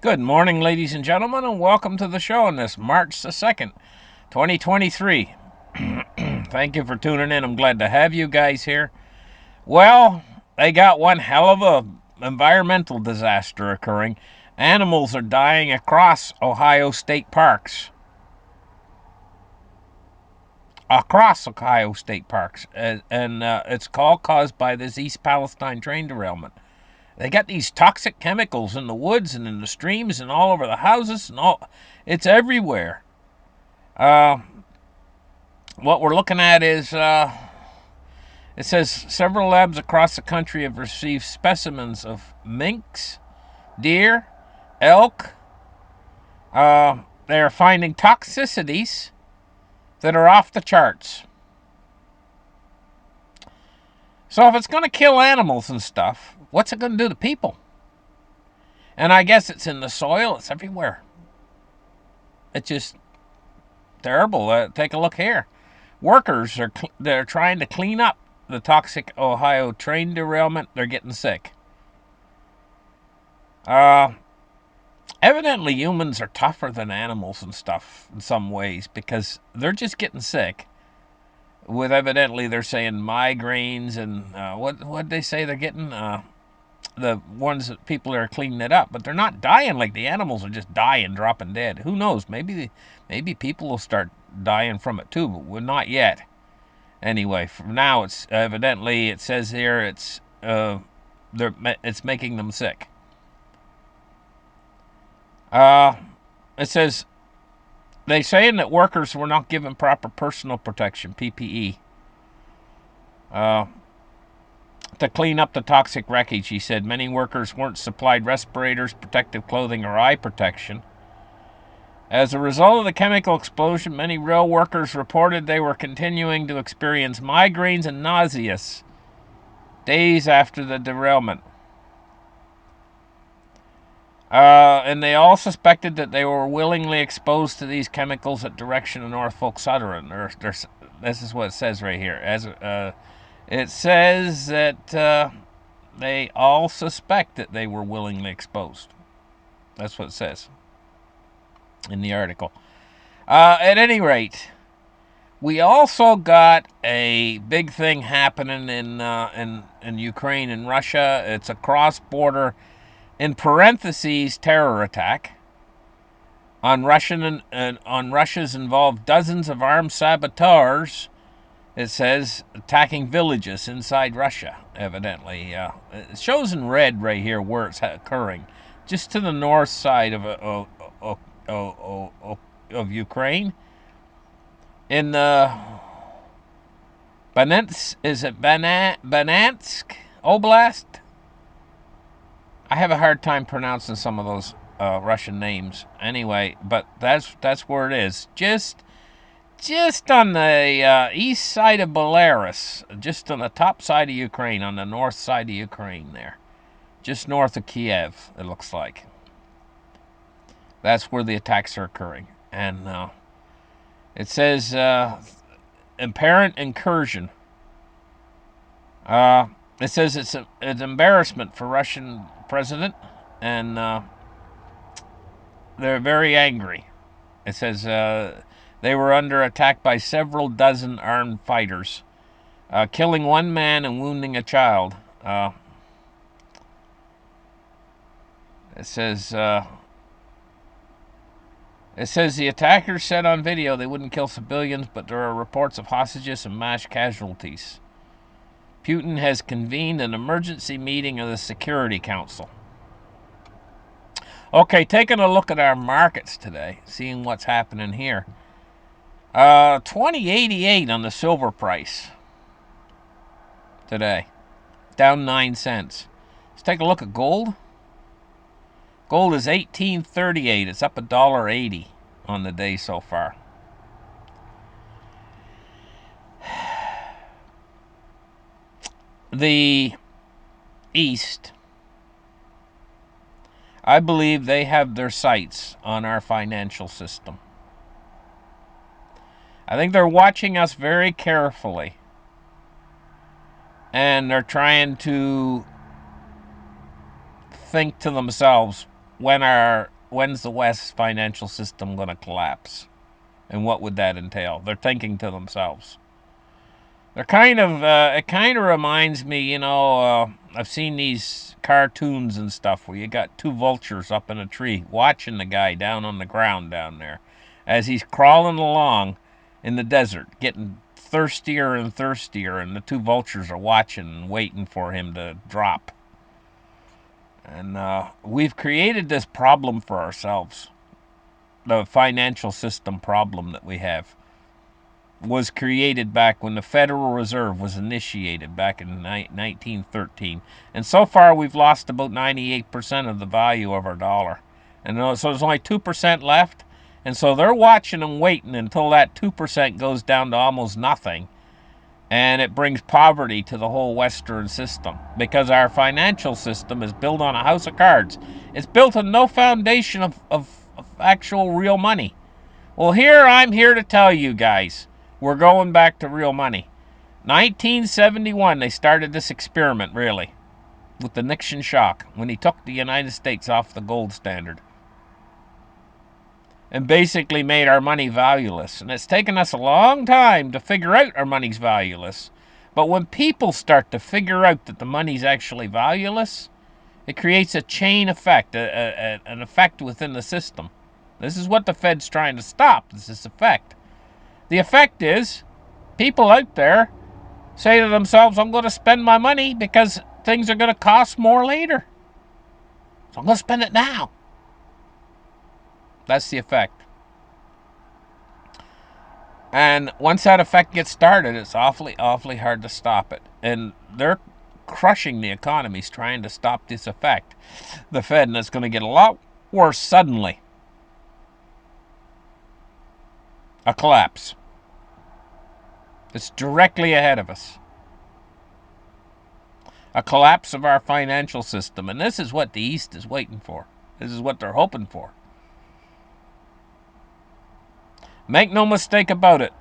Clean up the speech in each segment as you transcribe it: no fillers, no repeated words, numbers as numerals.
Good morning, ladies and gentlemen, and welcome to the show on this March the 2nd, 2023. Thank you for tuning in. I'm glad to have you guys here. Well, they got one hell of a environmental disaster occurring. Animals are dying across Ohio state parks. And it's all caused by this East Palestine train derailment. They got these toxic chemicals in the woods and in the streams and all over the houses and all. It's everywhere. Uh, what we're looking at is it says several labs across the country have received specimens of minks, deer, elk. They are finding toxicities that are off the charts. So if it's going to kill animals and stuff, what's it going to do to people? And I guess it's in the soil. It's everywhere. It's just terrible. Take a look here. Workers they're trying to clean up the toxic Ohio train derailment. They're getting sick. Evidently, humans are tougher than animals and stuff in some ways because they're just getting sick. With evidently, they're saying migraines and what they say they're getting. The ones that people are cleaning it up, but they're not dying like the animals are just dying, dropping dead. Who knows? Maybe people will start dying from it too, but we're not yet. Anyway, for now, it's evidently it says here it's making them sick. It says they saying that workers were not given proper personal protection (PPE) to clean up the toxic wreckage. He said many workers weren't supplied respirators, protective clothing, or eye protection. As a result of the chemical explosion, many rail workers reported they were continuing to experience migraines and nausea days after the derailment. And they all suspected that they were willingly exposed to these chemicals at direction of Norfolk Southern. This is what it says right here. It says that they all suspect that they were willingly exposed. That's what it says in the article. At any rate, we also got a big thing happening in Ukraine and Russia. It's a cross-border, in parentheses, terror attack. On Russia's involved dozens of armed saboteurs. It says attacking villages inside Russia. Evidently, it shows in red right here where it's occurring, just to the north side of Ukraine. In the Banansk Oblast. I have a hard time pronouncing some of those Russian names. Anyway, but that's where it is. Just on the east side of Belarus, just on the top side of Ukraine, on the north side of Ukraine there. Just north of Kiev, it looks like. That's where the attacks are occurring. And it says apparent incursion. It says it's an embarrassment for Russian president, and they're very angry. It says they were under attack by several dozen armed fighters, killing one man and wounding a child. It says the attackers said on video they wouldn't kill civilians, but there are reports of hostages and mass casualties. Putin has convened an emergency meeting of the Security Council. Okay, taking a look at our markets today, seeing what's happening here. 2088 on the silver price today, down 9 cents. Let's take a look at gold. Gold is 1838. It's up $1.80 on the day so far. The East, I believe they have their sights on our financial system. I think they're watching us very carefully. And they're trying to think to themselves when our when's the West's financial system going to collapse? And what would that entail? They're thinking to themselves. They're kind of, it kind of reminds me, I've seen these cartoons and stuff where you got two vultures up in a tree watching the guy down on the ground down there as he's crawling along in the desert, getting thirstier and thirstier, and the two vultures are watching and waiting for him to drop. And we've created this problem for ourselves. The financial system problem that we have was created back when the Federal Reserve was initiated back in 1913. And so far we've lost about 98% of the value of our dollar. And so there's only 2% left. And so they're watching and waiting until that 2% goes down to almost nothing. And it brings poverty to the whole Western system. Because our financial system is built on a house of cards. It's built on no foundation of actual real money. Well, I'm here to tell you guys, we're going back to real money. 1971, they started this experiment, really, with the Nixon shock, when he took the United States off the gold standard and basically made our money valueless. And it's taken us a long time to figure out our money's valueless. But when people start to figure out that the money's actually valueless, it creates a chain effect, an effect within the system. This is what the Fed's trying to stop, this effect. The effect is people out there say to themselves, I'm going to spend my money because things are going to cost more later. So I'm going to spend it now. That's the effect. And once that effect gets started, it's awfully hard to stop it. And they're crushing the economies trying to stop this effect, the Fed, and it's going to get a lot worse suddenly. A collapse. It's directly ahead of us. A collapse of our financial system. And this is what the East is waiting for. This is what they're hoping for. Make no mistake about it.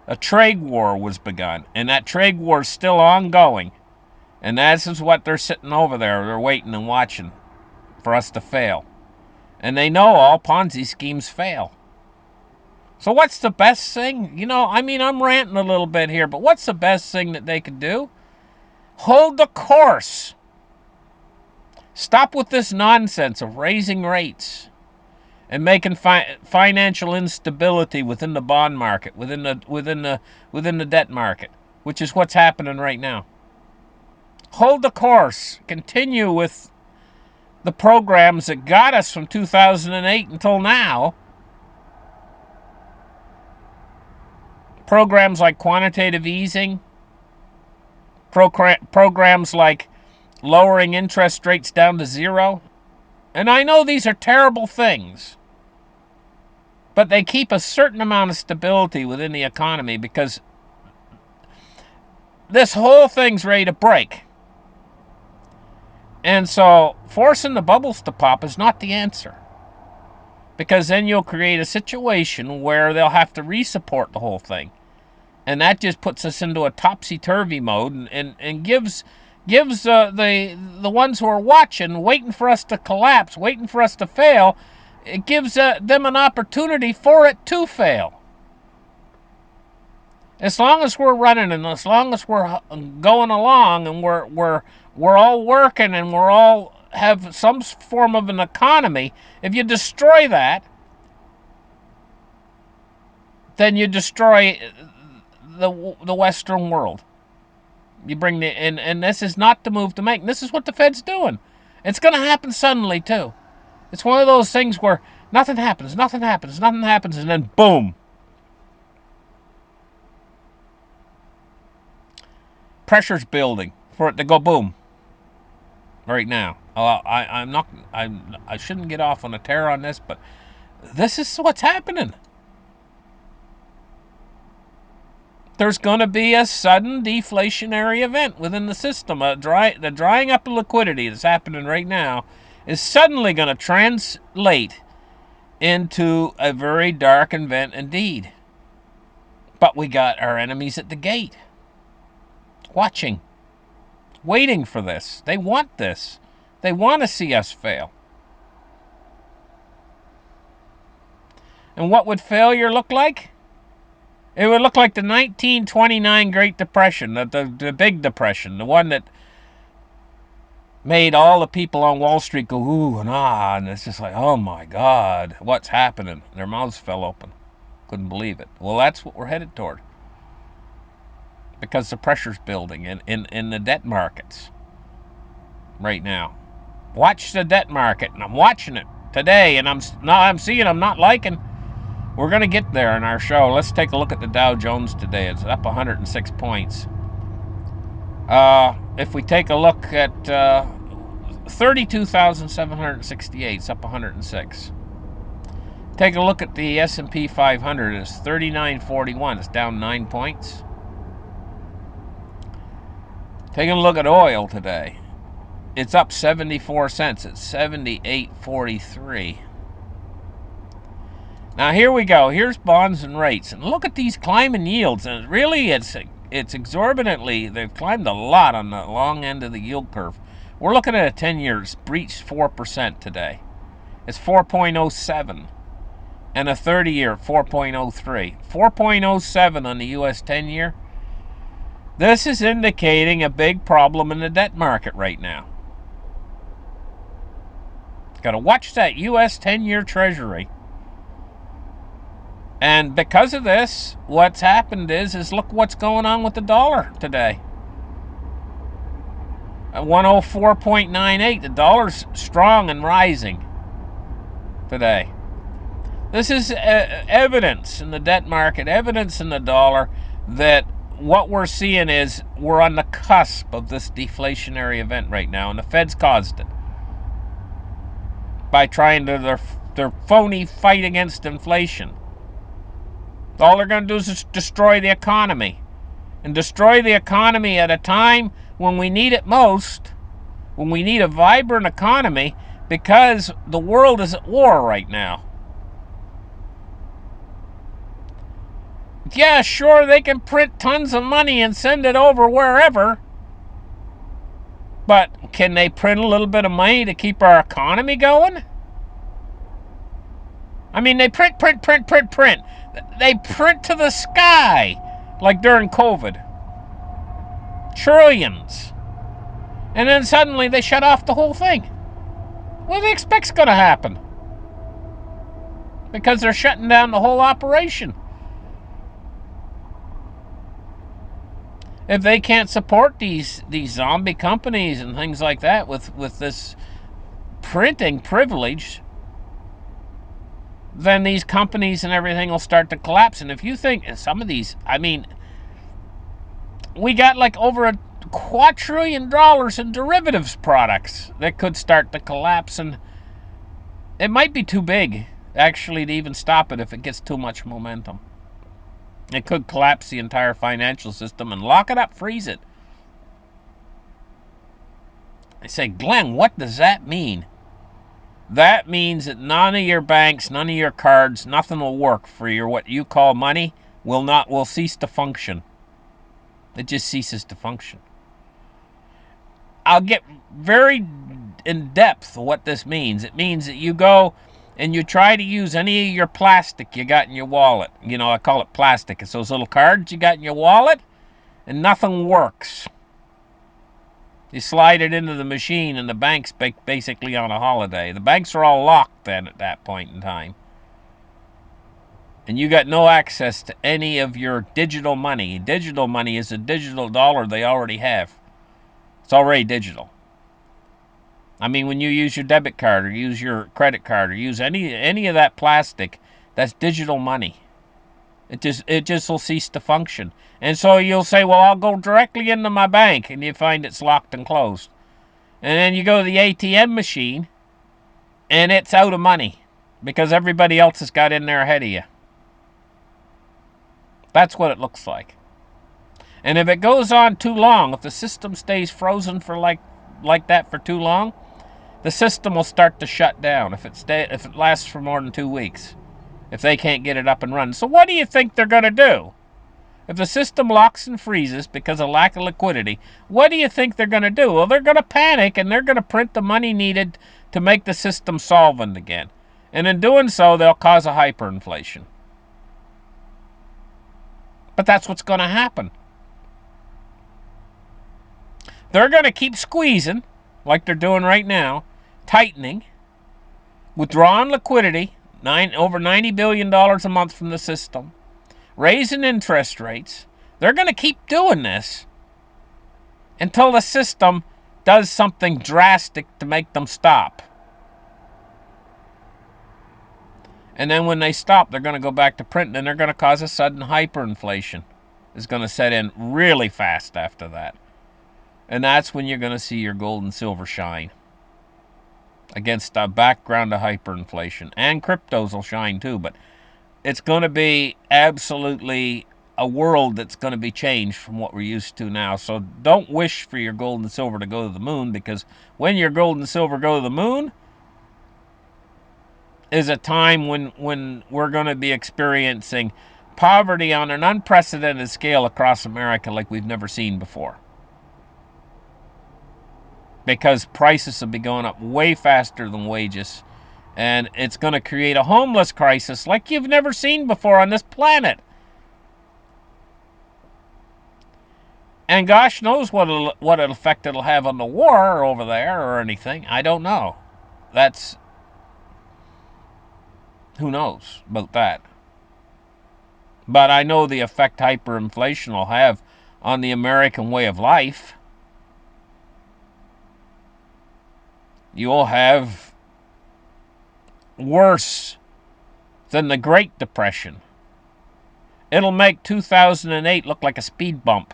A trade war was begun. And that trade war is still ongoing. And this is what they're sitting over there. They're waiting and watching for us to fail. And they know all Ponzi schemes fail. So what's the best thing? I'm ranting a little bit here, but what's the best thing that they could do? Hold the course. Stop with this nonsense of raising rates and making financial instability within the bond market, within the debt market, which is what's happening right now. Hold the course. Continue with the programs that got us from 2008 until now. Programs like quantitative easing, programs like lowering interest rates down to zero. And I know these are terrible things, but they keep a certain amount of stability within the economy because this whole thing's ready to break. And so forcing the bubbles to pop is not the answer, because then you'll create a situation where they'll have to resupport the whole thing. And that just puts us into a topsy-turvy mode and gives the ones who are watching, waiting for us to collapse, waiting for us to fail, it gives them an opportunity for it to fail. As long as we're running and as long as we're going along and we're all working and we're all have some form of an economy, if you destroy that, then you destroy the Western world. You bring and this is not the move to make. This is what the Fed's doing. It's going to happen suddenly too. It's one of those things where nothing happens, and then boom. Pressure's building for it to go boom. Right now, I shouldn't get off on a tear on this, but this is what's happening. There's going to be a sudden deflationary event within the system. The drying up of liquidity that's happening right now is suddenly going to translate into a very dark event indeed. But we got our enemies at the gate, watching, waiting for this. They want this. They want to see us fail. And what would failure look like? It would look like the 1929 Great Depression, the Big Depression, the one that made all the people on Wall Street go ooh and ah, and it's just like, oh my God, what's happening? Their mouths fell open. Couldn't believe it. Well, that's what we're headed toward. Because the pressure's building in the debt markets right now. Watch the debt market, and I'm watching it today, and I'm seeing I'm not liking. We're going to get there in our show. Let's take a look at the Dow Jones today. It's up 106 points. If we take a look at 32,768, it's up 106. Take a look at the S&P 500. It's 3941. It's down 9 points. Taking a look at oil today. It's up 74 cents. It's 78.43. Now here we go. Here's bonds and rates. And look at these climbing yields. And really, it's exorbitantly, they've climbed a lot on the long end of the yield curve. We're looking at a 10-year. It's breached 4% today. It's 4.07. And a 30-year, 4.03. 4.07 on the U.S. 10-year. This is indicating a big problem in the debt market right now. Got to watch that U.S. 10-year Treasury. And because of this, what's happened is look what's going on with the dollar today. At 104.98, the dollar's strong and rising today. This is evidence in the debt market, evidence in the dollar that what we're seeing is we're on the cusp of this deflationary event right now, and the Fed's caused it by trying to their phony fight against inflation. All they're going to do is just destroy the economy, and destroy the economy at a time when we need it most, when we need a vibrant economy, because the world is at war right now. Yeah, sure, they can print tons of money and send it over wherever, but can they print a little bit of money to keep our economy going? I mean, they print. They print to the sky, like during COVID. Trillions. And then suddenly they shut off the whole thing. What do they expect's going to happen? Because they're shutting down the whole operation. If they can't support these zombie companies and things like that with this printing privilege, then these companies and everything will start to collapse. And if you think some of these, I mean, we got like over $2 quadrillion in derivatives products that could start to collapse, and it might be too big actually to even stop it if it gets too much momentum. It could collapse the entire financial system and lock it up, freeze it. I say, Glenn, what does that mean? That means that none of your banks, none of your cards, nothing will work for your what you call money will cease to function. It just ceases to function. I'll get very in depth of what this means. It means that you go and you try to use any of your plastic you got in your wallet. You know, I call it plastic. It's those little cards you got in your wallet, and nothing works. You slide it into the machine, and the bank's basically on a holiday. The banks are all locked then at that point in time. And you got no access to any of your digital money. Digital money is a digital dollar they already have. It's already digital. I mean, when you use your debit card or use your credit card or use any of that plastic, that's digital money. It just will cease to function. And so you'll say, well, I'll go directly into my bank, and you find it's locked and closed. And then you go to the ATM machine, and it's out of money because everybody else has got in there ahead of you. That's what it looks like. And if it goes on too long, if the system stays frozen for like that for too long, the system will start to shut down if it lasts for more than 2 weeks, if they can't get it up and running. So what do you think they're going to do? If the system locks and freezes because of lack of liquidity, what do you think they're going to do? Well, they're going to panic, and they're going to print the money needed to make the system solvent again. And in doing so, they'll cause a hyperinflation. But that's what's going to happen. They're going to keep squeezing, like they're doing right now, tightening, withdrawing liquidity, over $90 billion a month from the system, raising interest rates. They're going to keep doing this until the system does something drastic to make them stop. And then when they stop, they're going to go back to printing, and they're going to cause a sudden hyperinflation. It's going to set in really fast after that. And that's when you're going to see your gold and silver shine against a background of hyperinflation. And cryptos will shine too, but it's going to be absolutely a world that's going to be changed from what we're used to now. So don't wish for your gold and silver to go to the moon, because when your gold and silver go to the moon is a time when we're going to be experiencing poverty on an unprecedented scale across America like we've never seen before. Because prices will be going up way faster than wages. And it's going to create a homeless crisis like you've never seen before on this planet. And gosh knows what effect it'll have on the war over there or anything. I don't know. Who knows about that. But I know the effect hyperinflation will have on the American way of life. You'll have worse than the Great Depression. It'll make 2008 look like a speed bump.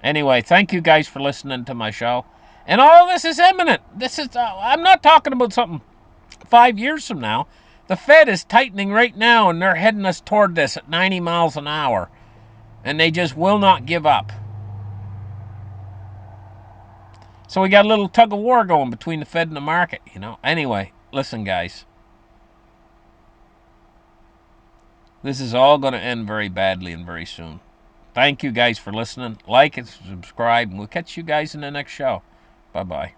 Anyway, thank you guys for listening to my show. And all this is imminent. I'm not talking about something 5 years from now. The Fed is tightening right now, and they're heading us toward this at 90 miles an hour. And they just will not give up. So we got a little tug of war going between the Fed and the market, Anyway, listen, guys. This is all going to end very badly and very soon. Thank you guys for listening. Like and subscribe, and we'll catch you guys in the next show. Bye-bye.